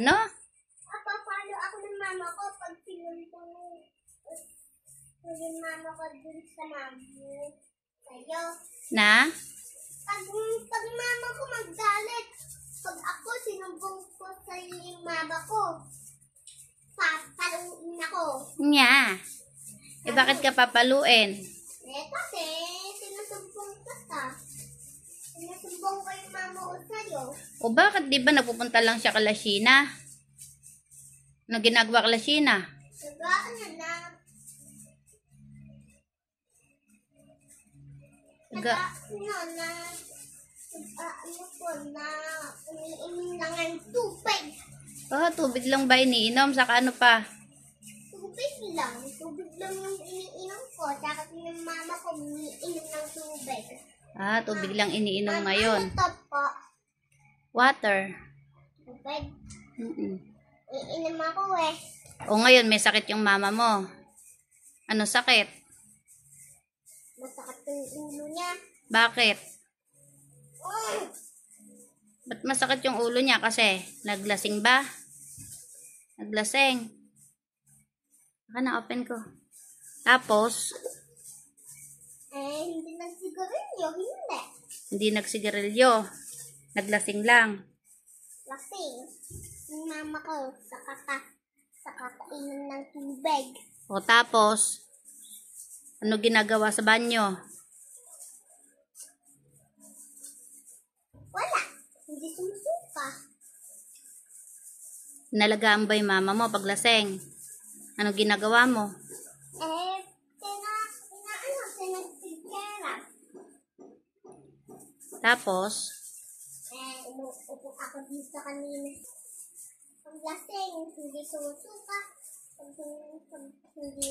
No? Papalo ako ng mama ko pag pinuntong yung mama ko dun sa mamo. Sa'yo. Na? Pag mama ko maggalit, pag ako sinumbong ko sa yung mama ko, papaluin ako. Nya. Eh, bakit ka papaluin? Kasi sinusumbong ka. Sinusumbong ko yung mama ko sa'yo. O bakit di ba napupunta lang siya kala Sheena? Ano ginagawa kala Sheena? Nagaan na. Umiinom lang ng tubig. Oh, tubig lang ba iniinom? Saka ano pa? Tubig lang. Tubig lang yung iniinom ko. Saka yung mama ko umiinom ng tubig. Ah, tubig lang iniinom ngayon. Ano to po? Water. Tubig. Mm-mm. Iinom ako eh. O ngayon, may sakit yung mama mo. Ano sakit? Masakit yung ulo niya. Bakit? Ba't masakit yung ulo niya? Kasi naglasing ba? Naglasing. Baka na-open ko. Tapos, Hindi nagsigarilyo. Hindi. hindi nagsigarilyo. Naglasing lang. Lasing. Yung mama ko sa kakainom ng tubig. O tapos, ano ginagawa sa banyo? Wala. Hindi sumusuka. Nalagaan ba yung mama mo pag lasing? Ano ginagawa mo? Pinagpigera. Tapos, Umuupo ako dito kanina. Pag lasing, hindi sumusuka. Pag hindi,